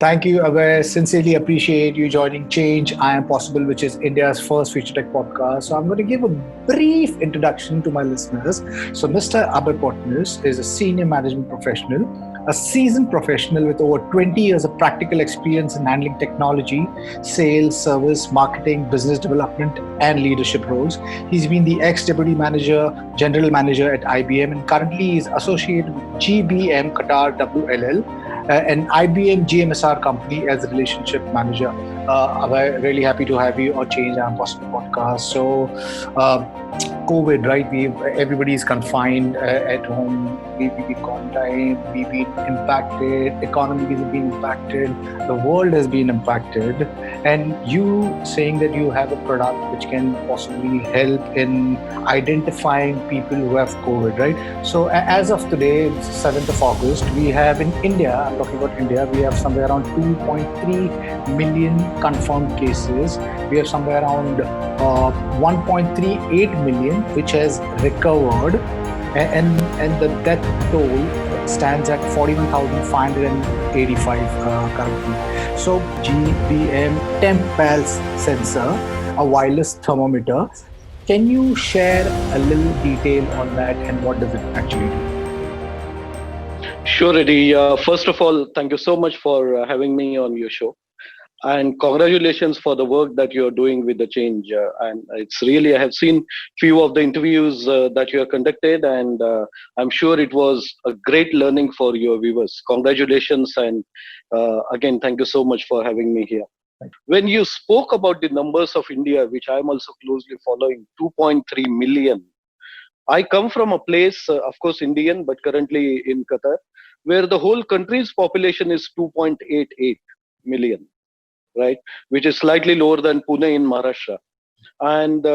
Thank you, Abhay. Sincerely appreciate you joining Change I Am Possible, which is India's first future tech podcast. So, I'm going to give a brief introduction to my listeners. So, Mr. Abhay Potnus is a senior management professional, a seasoned professional with over 20 years of practical experience in handling technology, sales, service, marketing, business development, and leadership roles. He's been the ex deputy manager, general manager at IBM, and currently is associated with GBM Qatar WLL, an IBM GMSR company as a relationship manager. I'm really happy to have you on Change and Possible podcast. So, COVID, right? Everybody is confined at home. We've been quarantined. We've been impacted. Economy has been impacted. The world has been impacted. And you saying that you have a product which can possibly help in identifying people who have COVID, right? So as of today, 7th of August, we have in India, I'm talking about India, we have somewhere around 2.3 million confirmed cases. We have somewhere around 1.38 million which has recovered, and the death toll stands at 41,585 currently. So GBM temp pulse sensor, a wireless thermometer. Can you share a little detail on that and what does it actually do? Sure, Eddie. First of all, thank you so much for having me on your show. And congratulations for the work that you're doing with the change. And it's really, I have seen few of the interviews that you have conducted, and I'm sure it was a great learning for your viewers. Congratulations. And again, thank you so much for having me here. When you spoke about the numbers of India, which I'm also closely following, 2.3 million. I come from a place, of course, Indian, but currently in Qatar, where the whole country's population is 2.88 million, right? Which is slightly lower than Pune in Maharashtra. And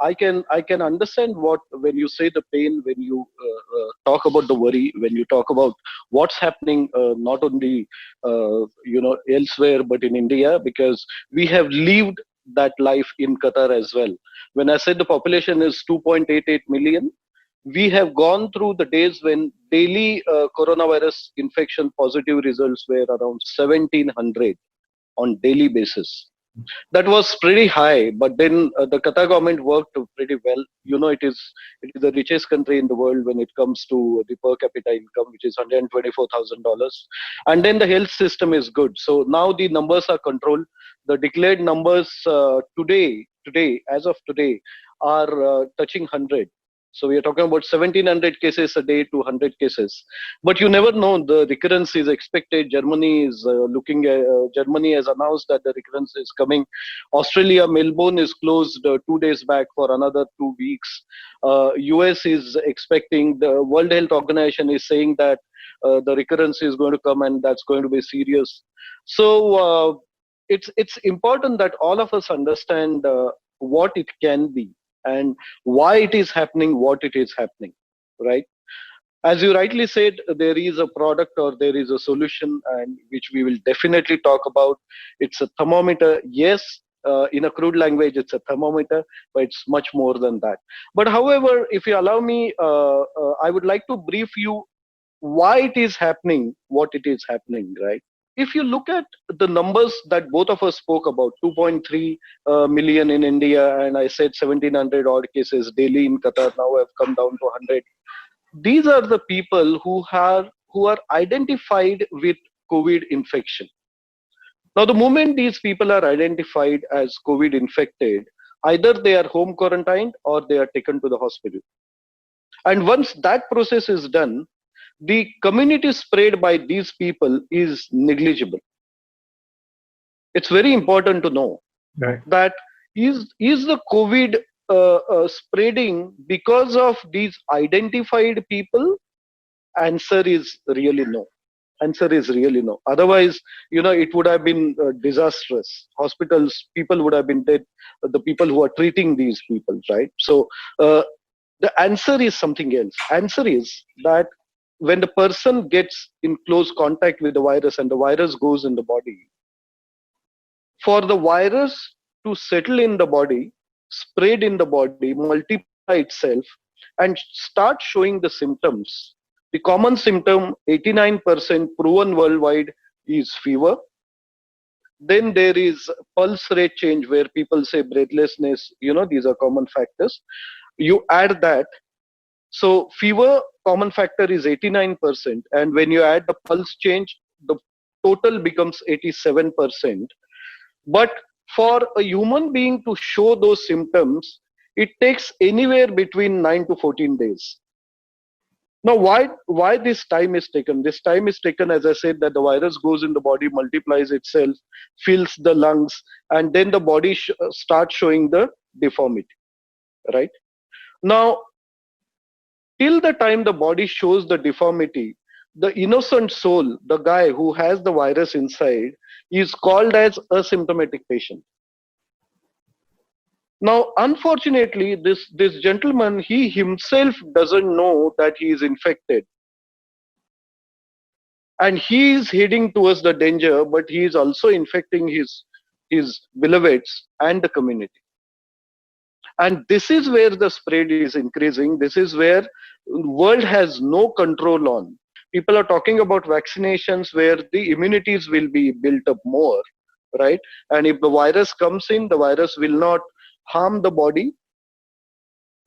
I can understand what when you say the pain, when you talk about the worry, when you talk about what's happening, not only elsewhere but in India, because we have lived that life in Qatar as well. When I said the population is 2.88 million, we have gone through the days when daily coronavirus infection positive results were around 1700 on daily basis. That was pretty high, but then the Qatar government worked pretty well. It is the richest country in the world when it comes to the per capita income, which is $124,000, and then the health system is good. So now the numbers are controlled. The declared numbers today, as of today, are touching 100. So we are talking about 1700 cases a day to 100 cases. But you never know, the recurrence is expected. Germany has announced that the recurrence is coming. Australia, Melbourne is closed 2 days back for another 2 weeks. US is expecting, the World Health Organization is saying that the recurrence is going to come and that's going to be serious. So it's important that all of us understand what it can be and why it is happening, what it is happening, right? As you rightly said, there is a product or there is a solution, and which we will definitely talk about. It's a thermometer. Yes, in a crude language, it's a thermometer, but it's much more than that. But however, if you allow me, I would like to brief you why it is happening, what it is happening, right? If you look at the numbers that both of us spoke about, 2.3 million in India, and I said 1700 odd cases daily in Qatar, now have come down to 100. These are the people who are identified with COVID infection. Now, the moment these people are identified as COVID infected, either they are home quarantined or they are taken to the hospital. And once that process is done, the community spread by these people is negligible. It's very important to know Right. that is the COVID spreading because of these identified people? Answer is really no. Answer is really no. Otherwise, it would have been disastrous. Hospitals, people would have been dead. The people who are treating these people, right? So the answer is something else. Answer is that when the person gets in close contact with the virus and the virus goes in the body, for the virus to settle in the body, spread in the body, multiply itself, and start showing the symptoms. The common symptom, 89% proven worldwide, is fever. Then there is pulse rate change where people say breathlessness, these are common factors. You add that. So fever common factor is 89%. And when you add the pulse change, the total becomes 87%. But for a human being to show those symptoms, it takes anywhere between 9 to 14 days. Now, why this time is taken? This time is taken, as I said, that the virus goes in the body, multiplies itself, fills the lungs, and then the body starts showing the deformity. Right now, till the time the body shows the deformity, the innocent soul, the guy who has the virus inside, is called as asymptomatic patient. Now, unfortunately, this gentleman, he himself doesn't know that he is infected, and he is heading towards the danger, but he is also infecting his beloveds and the community. And this is where the spread is increasing. This is where world has no control on. People are talking about vaccinations where the immunities will be built up more, right? And if the virus comes in, the virus will not harm the body,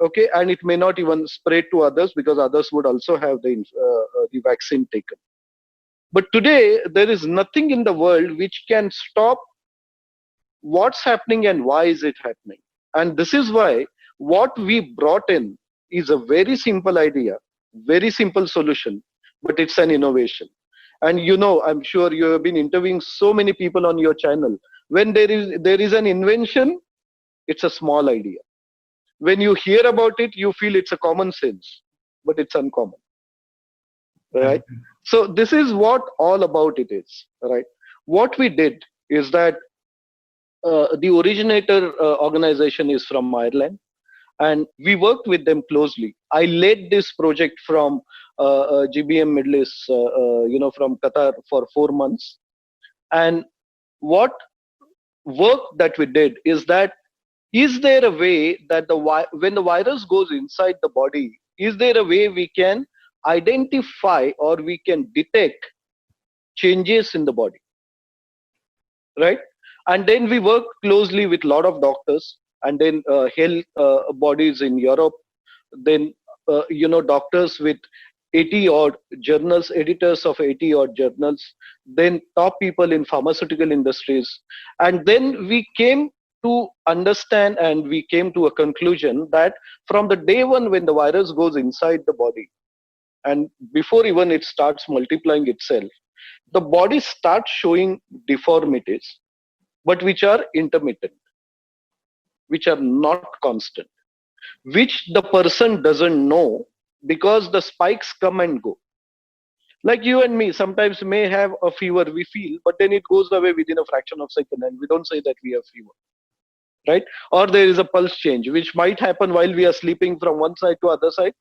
okay, and it may not even spread to others because others would also have the vaccine taken. But today there is nothing in the world which can stop what's happening and why is it happening. And this is why what we brought in is a very simple idea, very simple solution, but it's an innovation. And I'm sure you have been interviewing so many people on your channel. When there is an invention, it's a small idea. When you hear about it, you feel it's a common sense, but it's uncommon. Right? So this is what all about it is. Right? What we did is that the originator organization is from Ireland, and we worked with them closely. I led this project from GBM Middle East, from Qatar for 4 months. And what work that we did is that, is there a way that when the virus goes inside the body, is there a way we can identify or we can detect changes in the body, right? And then we work closely with a lot of doctors, and then health bodies in Europe, then doctors with 80 odd journals, editors of 80 odd journals, then top people in pharmaceutical industries. And then we came to understand, and we came to a conclusion that from the day one when the virus goes inside the body, and before even it starts multiplying itself, the body starts showing deformities, but which are intermittent, which are not constant, which the person doesn't know, because the spikes come and go. Like you and me, sometimes may have a fever, we feel, but then it goes away within a fraction of a second, and we don't say that we have fever, right? Or there is a pulse change, which might happen while we are sleeping from one side to other side,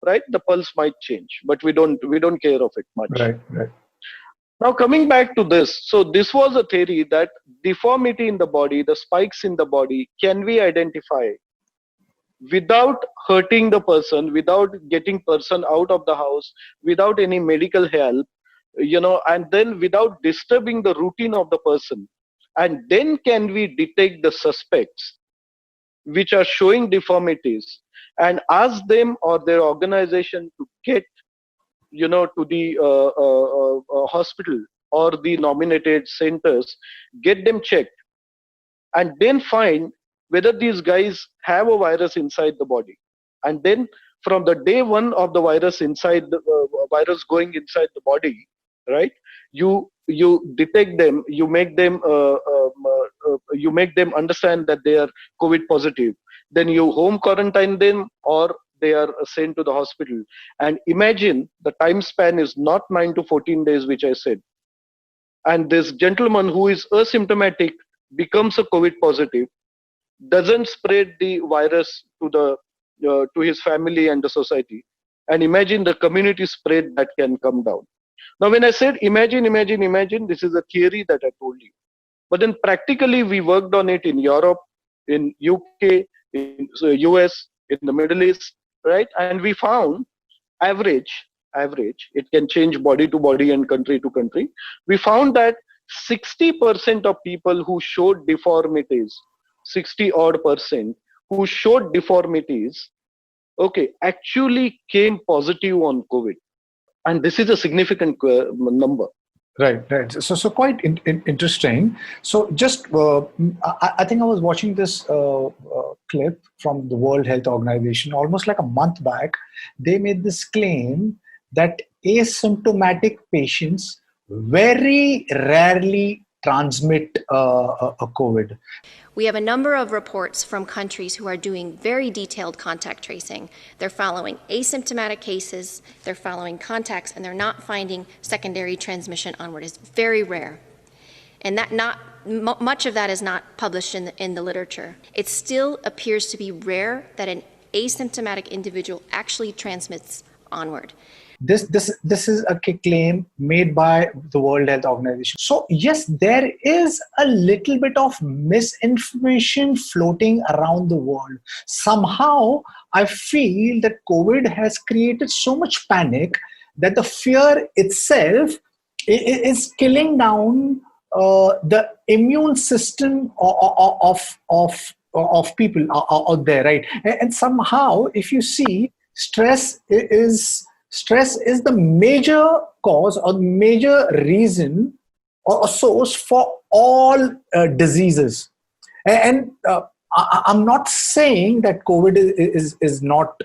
right? The pulse might change, but we don't care of it much. Right. Now coming back to this, so this was a theory that deformity in the body, the spikes in the body, can we identify without hurting the person, without getting person out of the house, without any medical help, and then without disturbing the routine of the person. And then can we detect the suspects which are showing deformities and ask them or their organization to get to the hospital or the nominated centers, get them checked, and then find whether these guys have a virus inside the body. And then from the day one of the virus inside the virus going inside the body, right, you detect them, you make them understand that they are COVID positive, then you home quarantine them or they are sent to the hospital. And imagine the time span is not 9 to 14 days, which I said. And this gentleman who is asymptomatic becomes a COVID positive, doesn't spread the virus to his family and the society. And imagine the community spread that can come down. Now, when I said imagine, this is a theory that I told you. But then practically we worked on it in Europe, in UK, in US, in the Middle East, right? And we found average, it can change body to body and country to country. We found that 60% of people who showed deformities, 60 odd percent who showed deformities, okay, actually came positive on COVID. And this is a significant number. Right, right. So quite interesting. So just, I think I was watching this clip from the World Health Organization almost like a month back. They made this claim that asymptomatic patients very rarely transmit a COVID. We have a number of reports from countries who are doing very detailed contact tracing. They're following asymptomatic cases, they're following contacts, and they're not finding secondary transmission onward. It's very rare. And that much of that is not published in the literature. It still appears to be rare that an asymptomatic individual actually transmits onward. This is a claim made by the World Health Organization. So yes, there is a little bit of misinformation floating around the world. Somehow, I feel that COVID has created so much panic that the fear itself is killing down the immune system of people out there, right? And somehow, if you see, stress is the major cause or major reason or a source for all diseases. And I'm not saying that COVID is not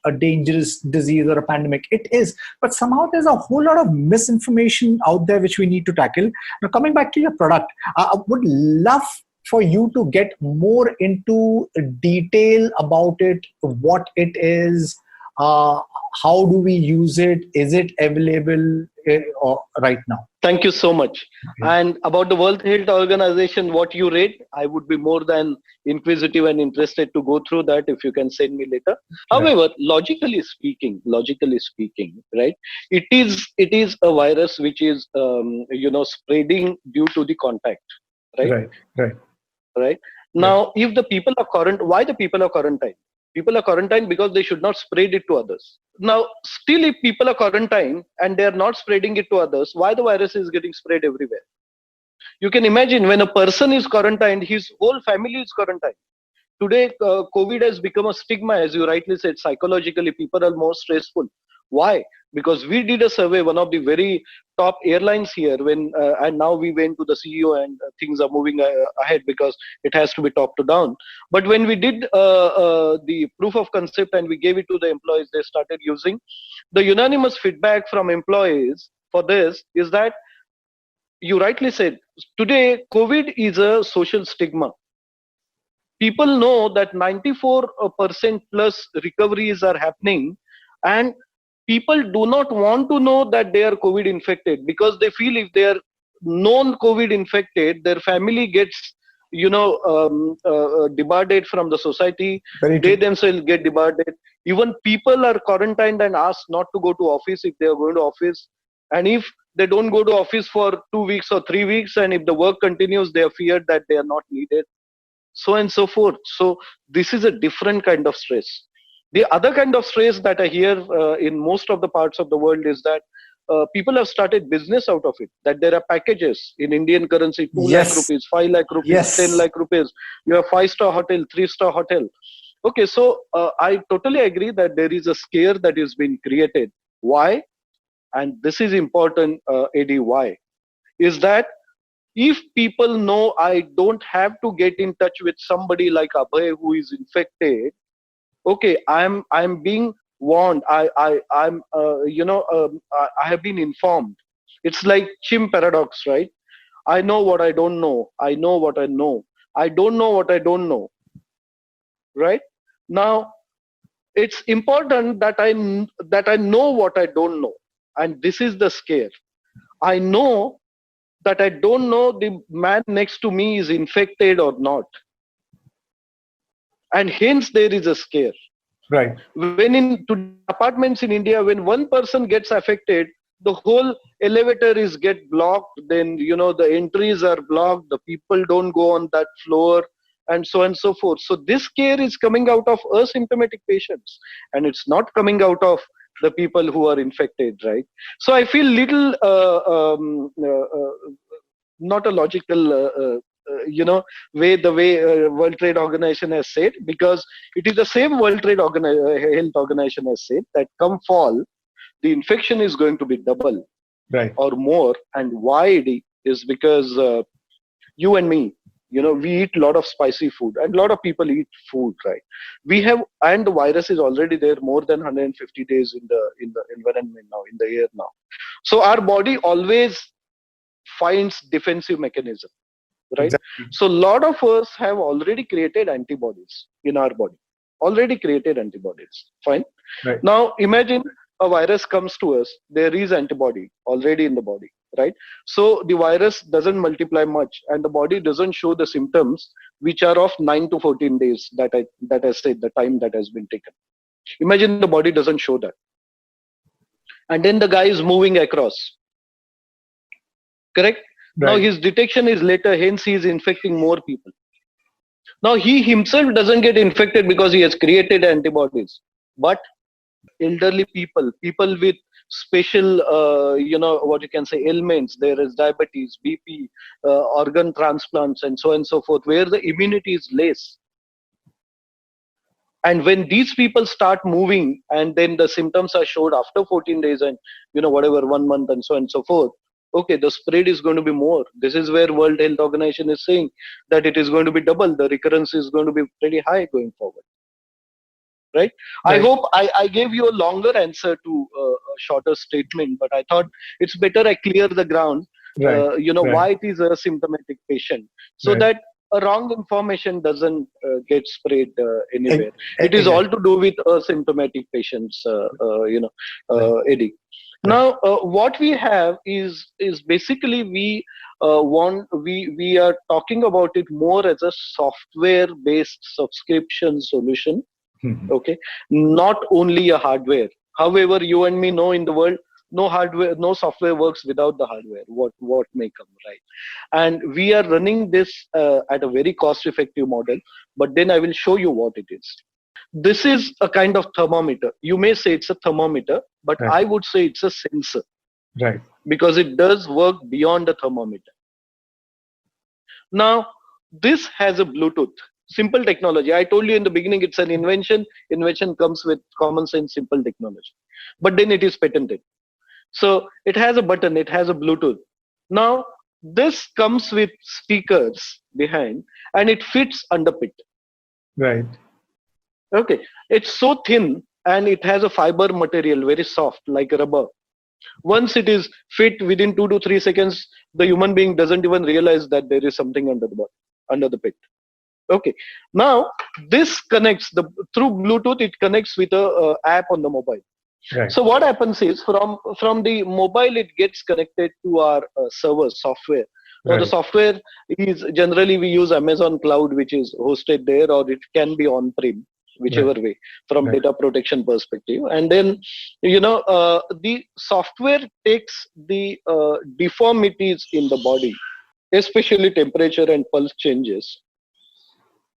a dangerous disease or a pandemic. It is. But somehow there's a whole lot of misinformation out there which we need to tackle. Now, coming back to your product, I would love for you to get more into detail about it, what it is, how do we use it? Is it available right now? Thank you so much. Okay. And about the World Health Organization, what you read, I would be more than inquisitive and interested to go through that if you can send me later. However, logically speaking, right, it is a virus which is spreading due to the contact, right? Right. Now, if the people are why the people are quarantined? People are quarantined because they should not spread it to others. Now, still, if people are quarantined and they are not spreading it to others, why the virus is getting spread everywhere? You can imagine when a person is quarantined, his whole family is quarantined. Today, COVID has become a stigma, as you rightly said. Psychologically, people are more stressful. Why? Because we did a survey, one of the very top airlines here, and now we went to the CEO and things are moving ahead because it has to be top to down. But when we did the proof of concept and we gave it to the employees, they started using. The unanimous feedback from employees for this is that, you rightly said, today COVID is a social stigma. People know that 94% plus recoveries are happening, and people do not want to know that they are COVID infected, because they feel if they are known COVID infected, their family gets, debarred from the society. They themselves get debarred. Even people are quarantined and asked not to go to office if they are going to office. And if they don't go to office for 2 weeks or 3 weeks, and if the work continues, they are feared that they are not needed, so and so forth. So this is a different kind of stress. The other kind of stress that I hear in most of the parts of the world is that people have started business out of it. That there are packages in Indian currency, 2 lakh rupees, 5 lakh rupees, 10 lakh rupees. You have 5-star hotel, 3-star hotel. Okay, so I totally agree that there is a scare that is being created. Why? And this is important, AD, why? Is that if people know I don't have to get in touch with somebody like Abhay who is infected, okay, I'm being warned. I have been informed. It's like Chim paradox, right? I know what I don't know. I know what I know. I don't know what I don't know. Right? Now, it's important that I know what I don't know, and this is the scare. I know that I don't know the man next to me is infected or not. And hence there is a scare. Right. When in apartments in India, when one person gets affected, the whole elevator is get blocked. Then, the entries are blocked. The people don't go on that floor, and so on and so forth. So this scare is coming out of asymptomatic patients, and it's not coming out of the people who are infected, right? So I feel little not a logical way, the way World Trade Organization has said, because it is the same World Trade Health Organization has said that come fall, the infection is going to be double Right. or more. And why it is because you and me, we eat a lot of spicy food, and a lot of people eat food, right? We have, and the virus is already there more than 150 days in the environment now, in the air now. So our body always finds defensive mechanism, right? Exactly. So a lot of us have already created antibodies in our body, already created antibodies. Fine. Right. Now imagine a virus comes to us, there is antibody already in the body, right? So the virus doesn't multiply much, and the body doesn't show the symptoms, which are of 9 to 14 days that I said, the time that has been taken. Imagine the body doesn't show that, and then the guy is moving across, correct? Right. Now his detection is later, hence he is infecting more people. Now he himself doesn't get infected because he has created antibodies, but elderly people with special what you can say ailments, there is diabetes, BP, organ transplants, and so on and so forth, where the immunity is less. And when these people start moving, and then the symptoms are showed after 14 days and whatever, 1 month, and so on and so forth, okay, the spread is going to be more. This is where World Health Organization is saying that it is going to be double, the recurrence is going to be pretty high going forward. Right? I hope I gave you a longer answer to a shorter statement, but I thought it's better I clear the ground, why it is a symptomatic patient, so that a wrong information doesn't get spread anywhere. It is all to do with asymptomatic patients, Eddie. Now, what we have is basically we are talking about it more as a software-based subscription solution. Okay, not only a hardware. However, you and me know in the world, no hardware, no software works without the hardware. What may come, right? And we are running this at a very cost-effective model. But then I will show you what it is. This is a kind of thermometer. You may say it's a thermometer, but I would say it's a sensor, right? Because it does work beyond the thermometer. Now, this has a Bluetooth. Simple technology. I told you in the beginning, it's an invention. Invention comes with common sense, simple technology. But then it is patented. So it has a button, it has a Bluetooth. Now, this comes with speakers behind, and it fits under pit. Right. Okay. It's so thin, and it has a fiber material, very soft, like rubber. Once it is fit, within 2 to 3 seconds, the human being doesn't even realize that there is something under the pit. Okay. Now this connects through Bluetooth. It connects with a app on the mobile. Right. So what happens is from the mobile, it gets connected to our server software. Now the software is generally we use Amazon Cloud, which is hosted there, or it can be on-prem, whichever way, from data protection perspective. And then the software takes the deformities in the body, especially temperature and pulse changes.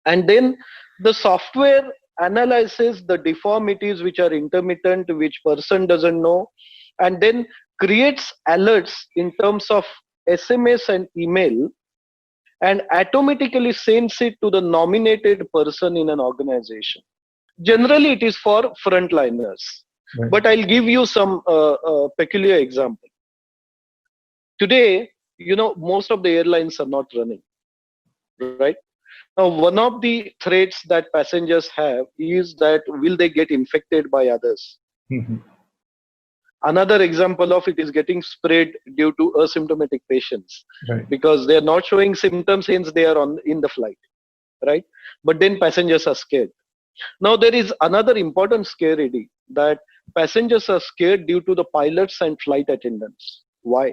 And then the software analyzes the deformities which are intermittent, which person doesn't know, and then creates alerts in terms of SMS and email, and automatically sends it to the nominated person in an organization. Generally, it is for frontliners. But I'll give you some peculiar example. Today, most of the airlines are not running, right? Now, one of the threats that passengers have is that will they get infected by others? Another example of it is getting spread due to asymptomatic patients, because they are not showing symptoms, hence they are in the flight, right? But then passengers are scared. Now, there is another important scare, Eddie, that passengers are scared due to the pilots and flight attendants. Why?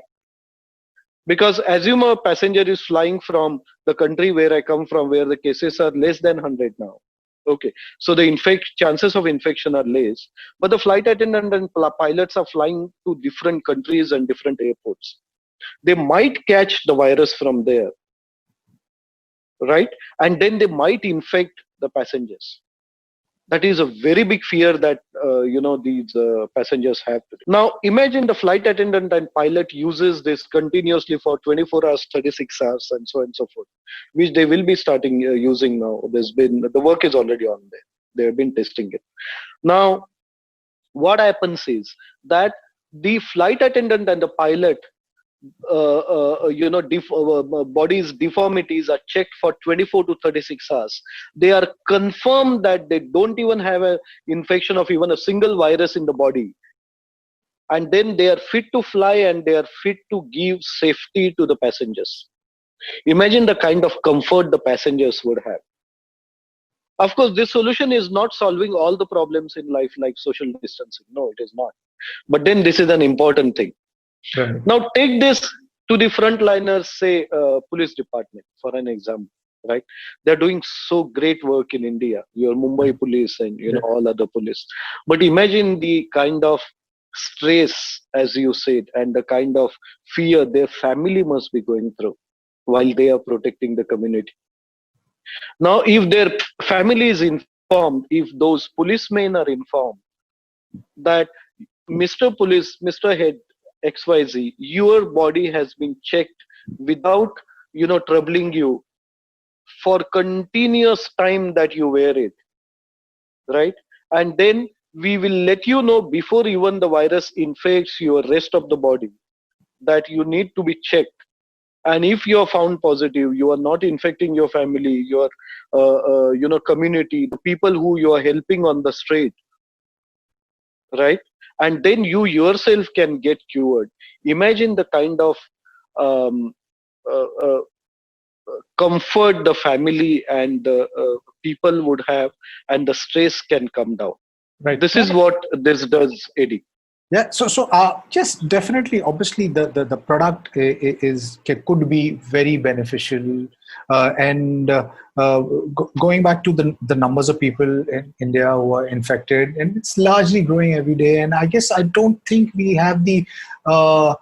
Because assume a passenger is flying from the country where I come from, where the cases are less than 100 now. Okay, so the chances of infection are less, but the flight attendant and pilots are flying to different countries and different airports. They might catch the virus from there, right? And then they might infect the passengers. That is a very big fear that these passengers have today. Now imagine the flight attendant and pilot uses this continuously for 24 hours, 36 hours, and so on and so forth, which they will be starting using now. The work is already on there. They have been testing it. Now what happens is that the flight attendant and the pilot body's deformities are checked for 24 to 36 hours. They are confirmed that they don't even have a infection of even a single virus in the body, and then they are fit to fly and they are fit to give safety to the passengers. Imagine the kind of comfort the passengers would have. Of course, this solution is not solving all the problems in life like social distancing. No, it is not. But then this is an important thing. Right. Now take this to the frontliners, say police department, for an example, right? They're doing so great work in India, your Mumbai police and all other police. But imagine the kind of stress, as you said, and the kind of fear their family must be going through while they are protecting the community. Now, if their family is informed, if those policemen are informed that Mr. Police, Mr. Head, XYZ, your body has been checked without troubling you for continuous time that you wear it, right? And then we will let you know before even the virus infects your rest of the body that you need to be checked. And if you are found positive, you are not infecting your family, your community, the people who you are helping on the street, right? And then you yourself can get cured. Imagine the kind of um, uh, uh, comfort the family and the people would have, and the stress can come down. Right. This is what this does, Eddie. Yeah, so just definitely, obviously, the product could be very beneficial, and going back to the numbers of people in India who are infected, and it's largely growing every day. And I guess I don't think we have uh,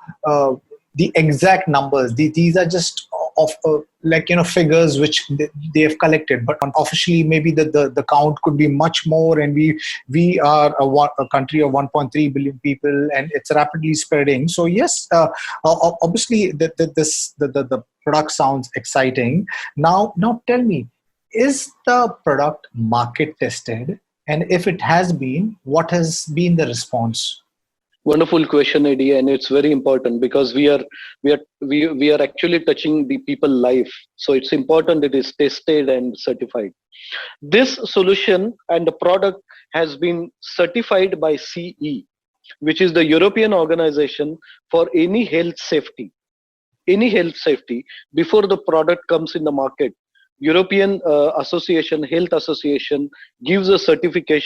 the exact numbers. These are just of figures which they have collected, but officially maybe the count could be much more, and we are a country of 1.3 billion people, and it's rapidly spreading. So yes, obviously the product sounds exciting. Now tell me, is the product market tested, and if it has been, what has been the response? Wonderful question, Eddie, and it's very important because we are actually touching the people life. So it's important it is tested and certified. This solution and the product has been certified by CE, which is the European Organization for any health safety. Any health safety before the product comes in the market. European Health Association gives a certificate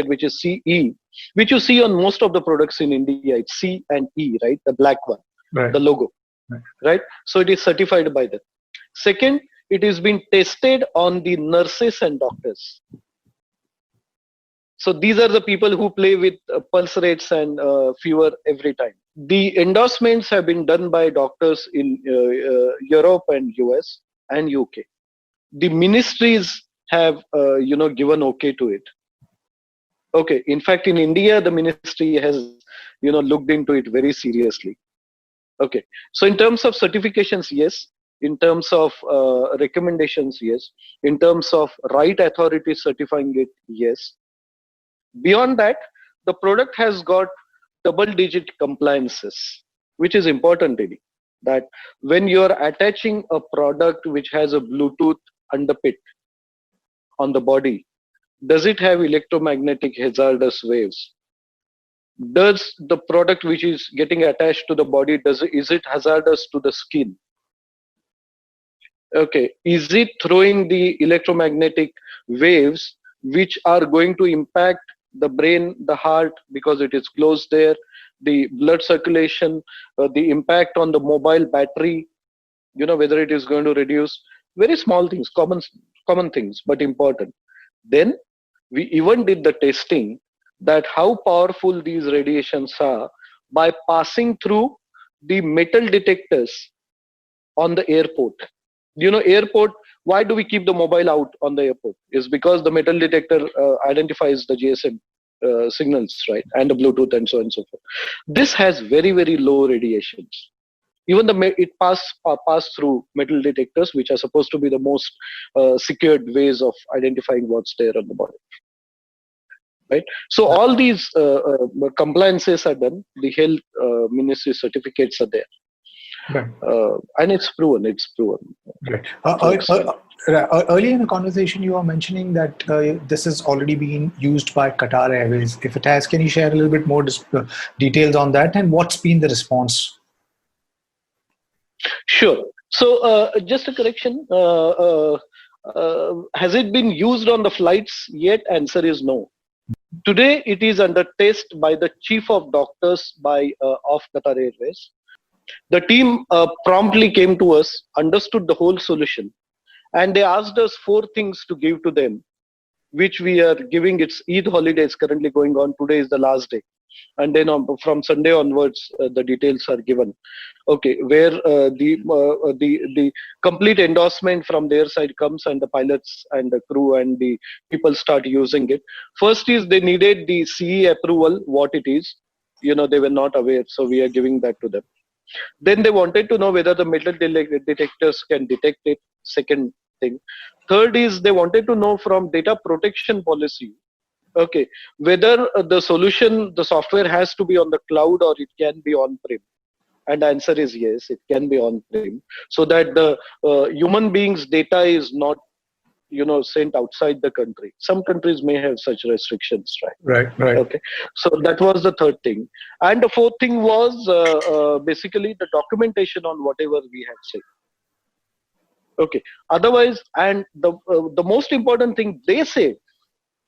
which is CE, which you see on most of the products in India. It's C and E, right? The black one, Right. the logo, right? So it is certified by them. Second, it is been tested on the nurses and doctors. So these are the people who play with pulse rates and fever every time. The endorsements have been done by doctors in Europe and US and UK. The ministries have given okay to it. Okay, in fact in India the ministry has looked into it very seriously. Okay, so in terms of certifications, yes. In terms of recommendations, yes. In terms of right authorities certifying it, yes. Beyond that, the product has got double-digit compliances, which is important, really. That when you are attaching a product which has a Bluetooth underpit on the body, does it have electromagnetic hazardous waves? Does the product which is getting attached to the body, is it hazardous to the skin? Okay, is it throwing the electromagnetic waves which are going to impact the brain, the heart, because it is closed there, the blood circulation, the impact on the mobile battery, whether it is going to reduce? Very small things, common things, but important. Then we even did the testing that how powerful these radiations are by passing through the metal detectors on the airport. Airport, why do we keep the mobile out on the airport? Is because the metal detector identifies the GSM signals, right, and the Bluetooth and so on and so forth. This has very, very low radiations. Even it pass through metal detectors, which are supposed to be the most secured ways of identifying what's there on the body. Right. So all these compliances are done. The health ministry certificates are there. Right. And it's proven. Right. Earlier in the conversation, you were mentioning that this has already been used by Qatar Airways. If it has, can you share a little bit more details on that, and what's been the response? Sure. So just a correction. Has it been used on the flights yet? Answer is no. Today, it is under test by the chief of doctors of Qatar Airways. The team promptly came to us, understood the whole solution, and they asked us 4 things to give to them, which we are giving. It's Eid holidays currently going on. Today is the last day. And then from Sunday onwards, the details are given. Okay, where the complete endorsement from their side comes, and the pilots and the crew and the people start using it. First is they needed the CE approval, what it is. They were not aware, so we are giving that to them. Then they wanted to know whether the metal detectors can detect it. Second thing. Third is they wanted to know from data protection policy, okay, whether the solution, the software has to be on the cloud or it can be on-prem. And the answer is yes, it can be on-prem, so that the human beings' data is not, sent outside the country. Some countries may have such restrictions, right? Right. Okay. So that was the third thing. And the fourth thing was basically the documentation on whatever we had said. Okay. Otherwise, and the most important thing they say,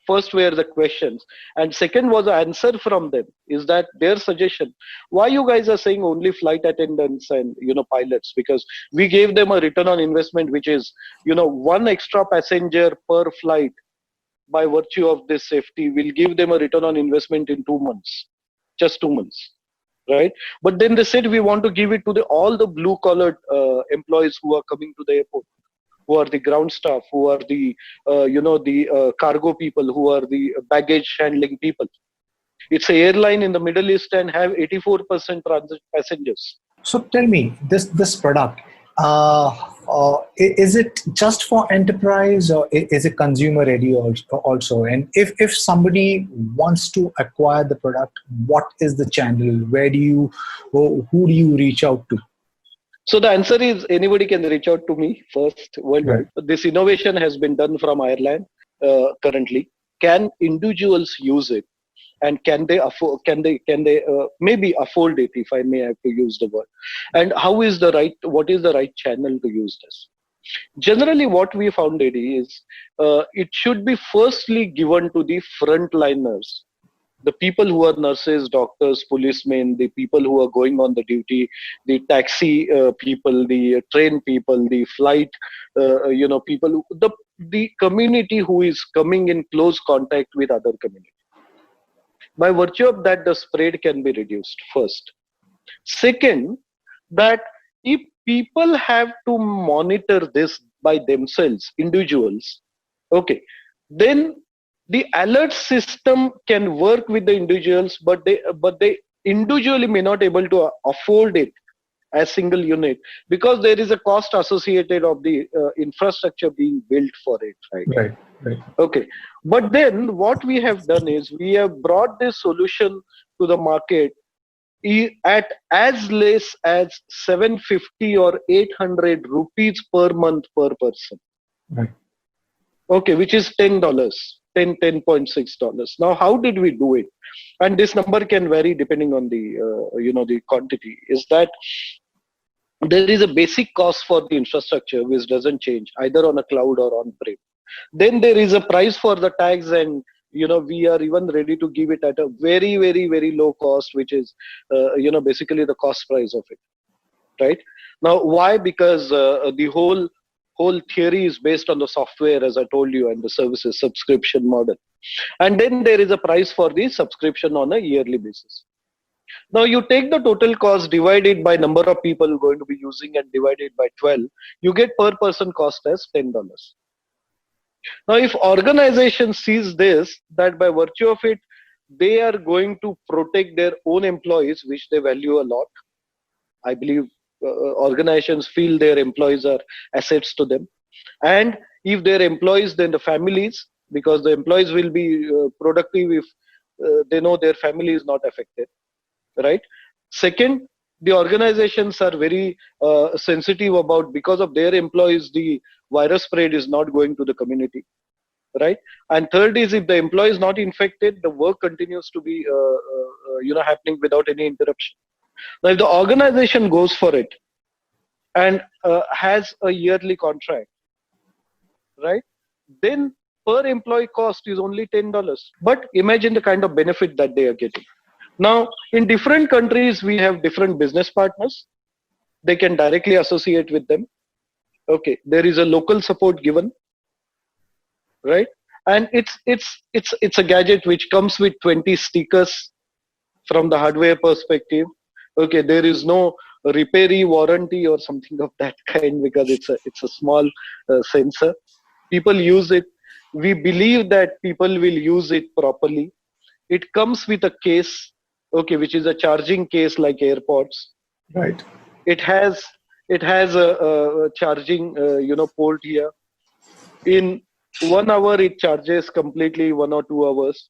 first were the questions, and second was the answer from them, is that their suggestion, why you guys are saying only flight attendants and pilots? Because we gave them a return on investment, which is 1 extra passenger per flight by virtue of this safety will give them a return on investment in 2 months, just 2 months, right? But then they said we want to give it to all the blue collared employees who are coming to the airport, who are the ground staff, who are the cargo people, who are the baggage handling people. It's an airline in the Middle East and have 84% passengers. So tell me, this product, is it just for enterprise, or is it consumer ready also? And if somebody wants to acquire the product, what is the channel? Who do you reach out to? So the answer is anybody can reach out to me first worldwide. Right. This innovation has been done from Ireland currently. Can individuals use it, and can they afford? Can they maybe afford it, if I may have to use the word? And what is the right channel to use this? Generally, what we found, Eddie, is it should be firstly given to the frontliners. The people who are nurses, doctors, policemen, the people who are going on the duty, the taxi people, the train people, the flight, people, the community who is coming in close contact with other community. By virtue of that, the spread can be reduced, first. Second, that if people have to monitor this by themselves, individuals, okay, then the alert system can work with the individuals, but they individually may not able to afford it as single unit, because there is a cost associated of the infrastructure being built for it, right? Right. Okay. But then what we have done is we have brought this solution to the market at as less as 750 or 800 rupees per month per person. Right. Okay, which is $10.6. Now, how did we do it? And this number can vary depending on the the quantity. Is that there is a basic cost for the infrastructure which doesn't change either on a cloud or on-prem. Then there is a price for the tags, and we are even ready to give it at a very, very, very low cost, which is basically the cost price of it. Right now, why? Because the whole theory is based on the software, as I told you, and the services subscription model. And then there is a price for the subscription on a yearly basis. Now you take the total cost, divide it by number of people going to be using and divide it by 12, you get per person cost as $10. Now if organization sees this, that by virtue of it, they are going to protect their own employees, which they value a lot. I believe organizations feel their employees are assets to them. And if their employees, then the families, because the employees will be productive if they know their family is not affected, right? Second, the organizations are very sensitive about, because of their employees, the virus spread is not going to the community, right? And third is, if the employee is not infected, the work continues to be happening without any interruption. Now if the organization goes for it and has a yearly contract, right, then per employee cost is only $10. But imagine the kind of benefit that they are getting. Now in different countries we have different business partners, they can directly associate with them. Okay, there is a local support given, right? And it's a gadget which comes with 20 stickers from the hardware perspective. Okay, there is no repairee warranty or something of that kind, because it's a small sensor. People use it. We believe that people will use it properly. It comes with a case, okay, which is a charging case like AirPods. Right. It has a charging port here. In 1 hour it charges completely, 1 or 2 hours.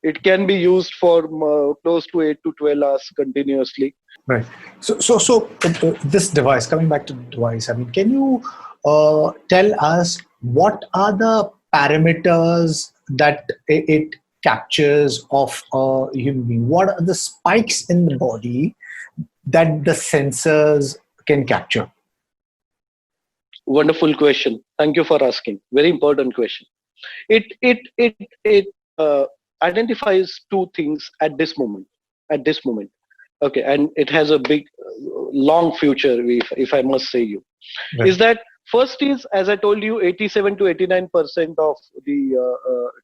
It can be used for close to 8 to 12 hours continuously. Right. So this device, coming back to the device, I mean, can you tell us what are the parameters that it captures of a human being? What are the spikes in the body that the sensors can capture? Wonderful question. Thank you for asking. Very important question. It identifies two things at this moment. Okay, and it has a big, long future, if I must say you. Right. Is that first is, as I told you, 87 to 89% of the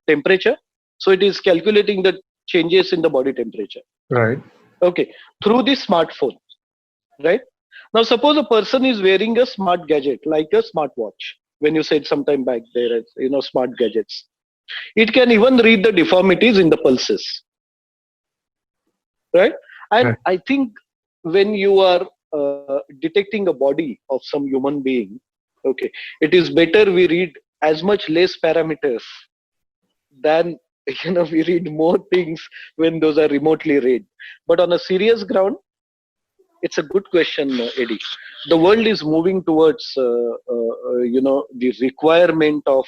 temperature. So it is calculating the changes in the body temperature. Right. Okay, through the smartphone, right? Now, suppose a person is wearing a smart gadget like a smartwatch. When you said sometime back there, smart gadgets, it can even read the deformities in the pulses, right? And I think when you are detecting a body of some human being, okay, it is better we read as much less parameters than we read more things when those are remotely read. But on a serious ground, it's a good question, Eddie. The world is moving towards the requirement of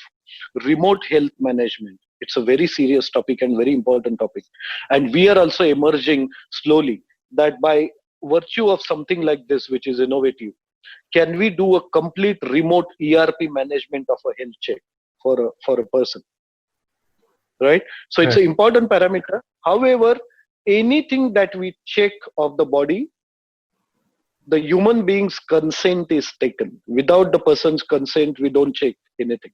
remote health management. It's a very serious topic and very important topic. And we are also emerging slowly that by virtue of something like this, which is innovative, can we do a complete remote ERP management of a health check for a person, right? So it's an important parameter. However, anything that we check of the body, the human being's consent is taken. Without the person's consent, we don't check anything.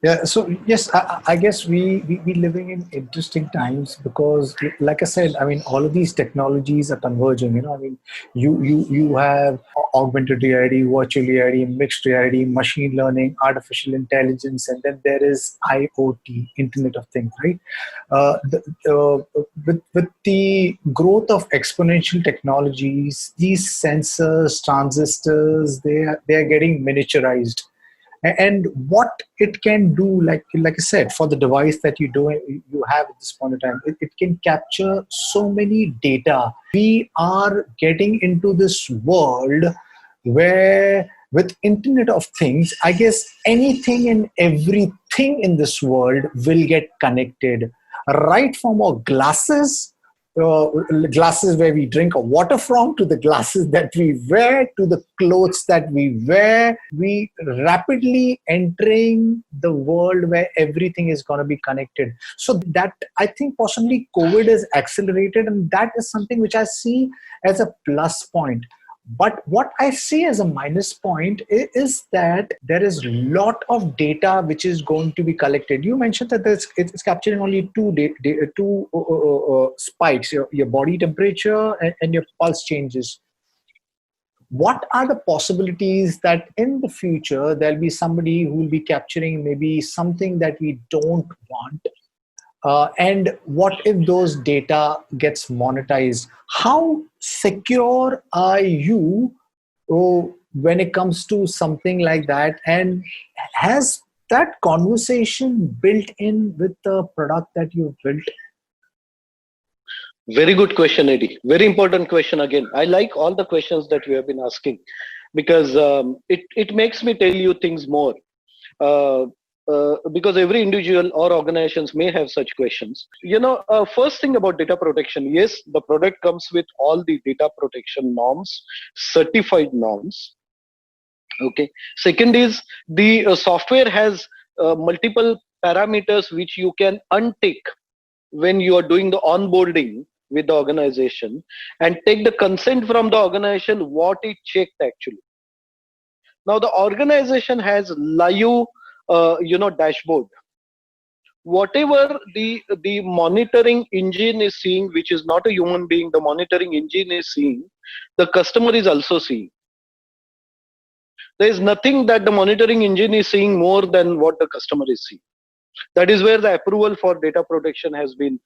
Yeah. So yes, I guess we living in interesting times because, like I said, I mean, all of these technologies are converging. I mean, you have augmented reality, virtual reality, mixed reality, machine learning, artificial intelligence, and then there is IoT, Internet of Things, right? With the growth of exponential technologies, these sensors, transistors, they are getting miniaturized. And what it can do, like I said, for the device that you have at this point in time, it can capture so many data. We are getting into this world where with Internet of Things, I guess anything and everything in this world will get connected, right from our glasses where we drink water from, to the glasses that we wear, to the clothes that we wear. We rapidly entering the world where everything is going to be connected. So that, I think, possibly COVID has accelerated, and that is something which I see as a plus point. But what I see as a minus point is that there is a lot of data which is going to be collected. You mentioned that it's capturing only two spikes, your body temperature and your pulse changes. What are the possibilities that in the future there'll be somebody who will be capturing maybe something that we don't want? And what if those data gets monetized? How secure are you when it comes to something like that? And has that conversation built in with the product that you've built? Very good question, Eddie. Very important question again. I like all the questions that you have been asking because it makes me tell you things more. Uh, because every individual or organizations may have such questions. First thing about data protection, yes, the product comes with all the data protection norms, certified norms. Okay. Second is the software has multiple parameters which you can untake when you are doing the onboarding with the organization and take the consent from the organization what it checked actually. Now the organization has live dashboard. Whatever the monitoring engine is seeing, which is not a human being, the monitoring engine is seeing, the customer is also seeing. There is nothing that the monitoring engine is seeing more than what the customer is seeing. That is where the approval for data protection has been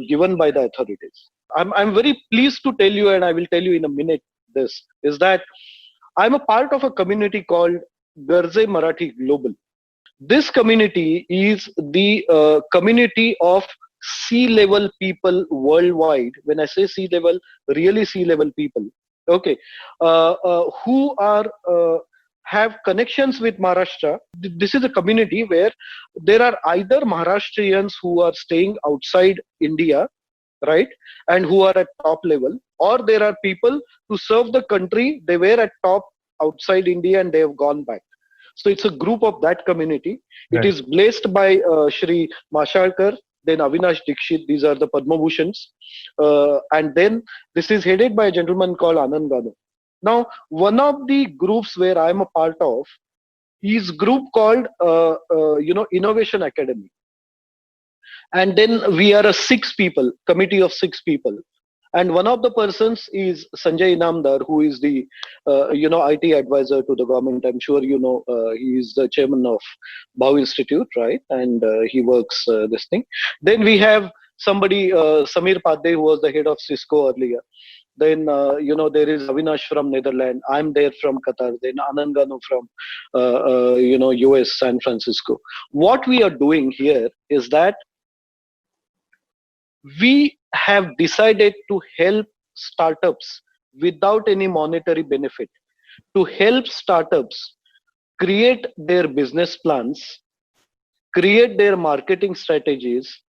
given by the authorities. I'm very pleased to tell you, and I will tell you in a minute, this is that I'm a part of a community called Garze Marathi Global. This community is the community of C-level people worldwide. When I say C-level, really C-level people. Okay, who are have connections with Maharashtra. This is a community where there are either Maharashtrians who are staying outside India, right, and who are at top level, or there are people who serve the country. They were at top outside India and they have gone back. So it's a group of that community. Right. It is blessed by Shri Mashalkar, then Avinash Dikshit. These are the Padma Bhushans. And then this is headed by a gentleman called Anand Ganu. Now, one of the groups where I'm a part of is group called Innovation Academy. And then we are a 6 people, committee of 6 people. And one of the persons is Sanjay Inamdar, who is the IT advisor to the government. I'm sure you know he is the chairman of Bhau Institute, right? And he works this thing. Then we have somebody, Samir Padde, who was the head of Cisco earlier. Then there is Avinash from Netherlands. I'm there from Qatar. Then Anand Ganu from US, San Francisco. What we are doing here is that we have decided to help startups without any monetary benefit, to help startups create their business plans, create their marketing strategies,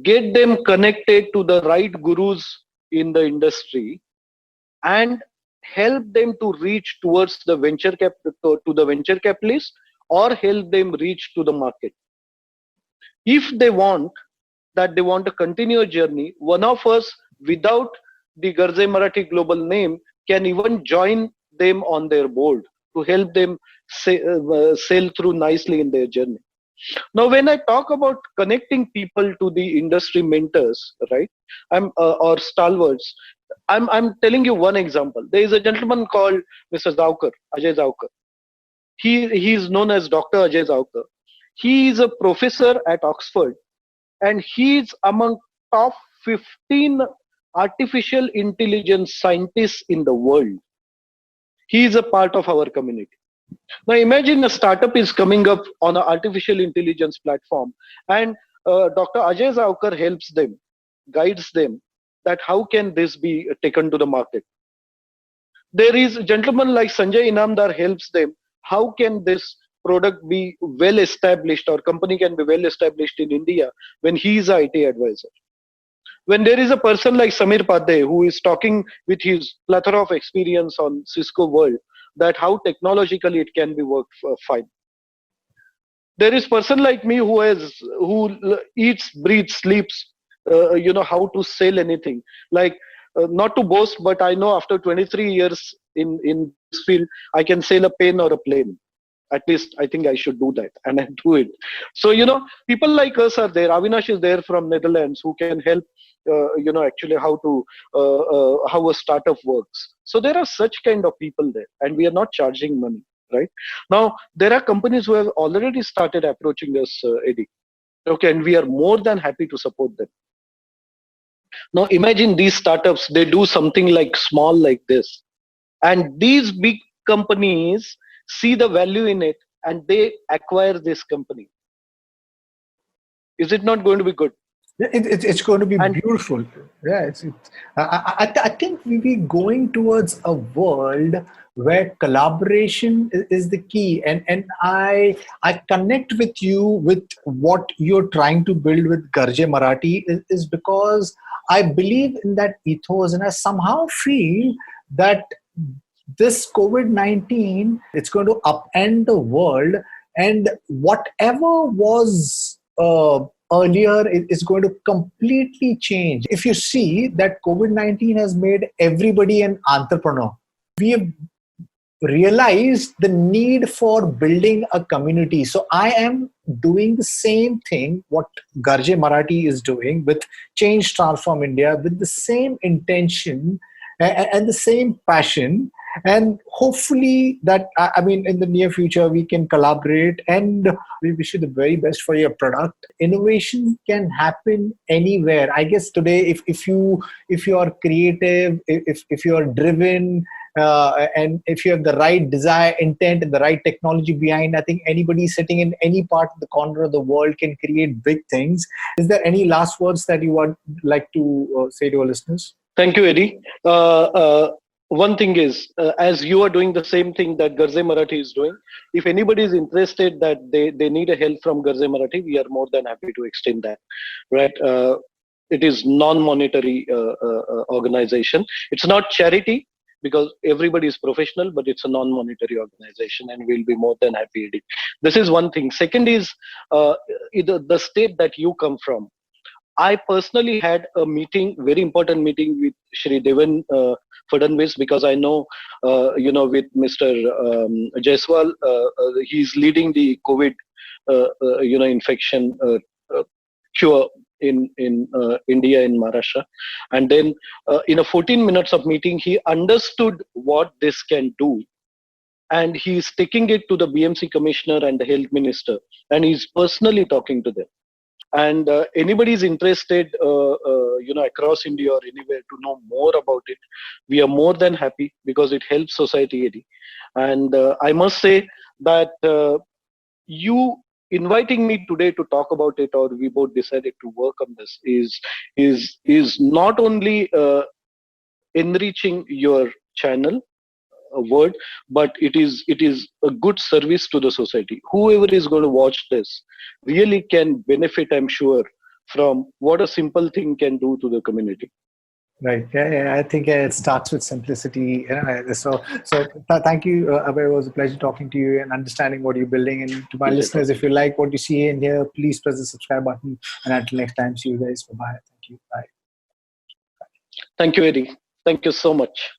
get them connected to the right gurus in the industry, and help them to reach towards the venture capitalist, or help them reach to the market. If they want to continue a journey, one of us without the Garze Marathi Global name can even join them on their board to help them sail through nicely in their journey. Now, when I talk about connecting people to the industry mentors, right, or stalwarts, I'm telling you one example. There is a gentleman called Mr. Zawkar, Ajay Zawkar. He is known as Dr. Ajay Zawkar. He is a professor at Oxford, and he is among top 15 artificial intelligence scientists in the world. He is a part of our community. Now imagine a startup is coming up on an artificial intelligence platform, and Dr. Ajay Zawkar helps them, guides them, that how can this be taken to the market. There is a gentleman like Sanjay Inamdar helps them, how can this product be well established, or company can be well established in India when he is an IT advisor. When there is a person like Samir Padde who is talking with his plethora of experience on Cisco world, that how technologically it can be worked fine. There is person like me who eats, breathes, sleeps, how to sell anything. Like not to boast, but I know after 23 years in this field, I can sail a pen or a plane. At least I think I should do that, and I do it. So, people like us are there. Avinash is there from Netherlands who can help, actually how a startup works. So there are such kind of people there, and we are not charging money, right? Now, there are companies who have already started approaching us, Eddie. Okay, and we are more than happy to support them. Now, imagine these startups, they do something like small like this, and these big companies see the value in it and they acquire this company. Is it not going to be good? It's going to be beautiful. Yeah, I think we'll be going towards a world where collaboration is the key, and I connect with you with what you're trying to build with Garje Marathi is because I believe in that ethos, and I somehow feel that this COVID-19, it's going to upend the world, and whatever was earlier is going to completely change. If you see that COVID-19 has made everybody an entrepreneur, we have realized the need for building a community. So I am doing the same thing what Garje Marathi is doing with Change Transform India, with the same intention and the same passion. And hopefully that, in the near future, we can collaborate, and we wish you the very best for your product. Innovation can happen anywhere. I guess today, if you are creative, if you are driven, and if you have the right desire, intent, and the right technology behind, I think anybody sitting in any part of the corner of the world can create big things. Is there any last words that you would like to say to our listeners? Thank you, Eddie. One thing is, as you are doing the same thing that Garje Marathi is doing, if anybody is interested that they need a help from Garje Marathi, we are more than happy to extend that, right? It is non-monetary organization. It's not charity because everybody is professional, but it's a non-monetary organization, and we'll be more than happy, Eddie. This is one thing. Second is the state that you come from. I personally had a meeting, very important meeting with Shri Devan Fadnavis, because I know, with Mr. Jaiswal, he's leading the COVID, infection cure in India, in Maharashtra. And then in a 14 minutes of meeting, he understood what this can do. And he's taking it to the BMC commissioner and the health minister, and he's personally talking to them. And anybody is interested, across India or anywhere to know more about it, we are more than happy because it helps society, Eddie. And I must say that you inviting me today to talk about it, or we both decided to work on this, is not only enriching your channel, word, but it is a good service to the society. Whoever is going to watch this really can benefit, I'm sure, from what a simple thing can do to the community. Right. Yeah. I think it starts with simplicity. So thank you, Abhay. It was a pleasure talking to you and understanding what you're building. And to my listeners, if you like what you see in here, please press the subscribe button. And until next time, see you guys. Bye-bye. Thank you. Bye. Thank you, Eddie. Thank you so much.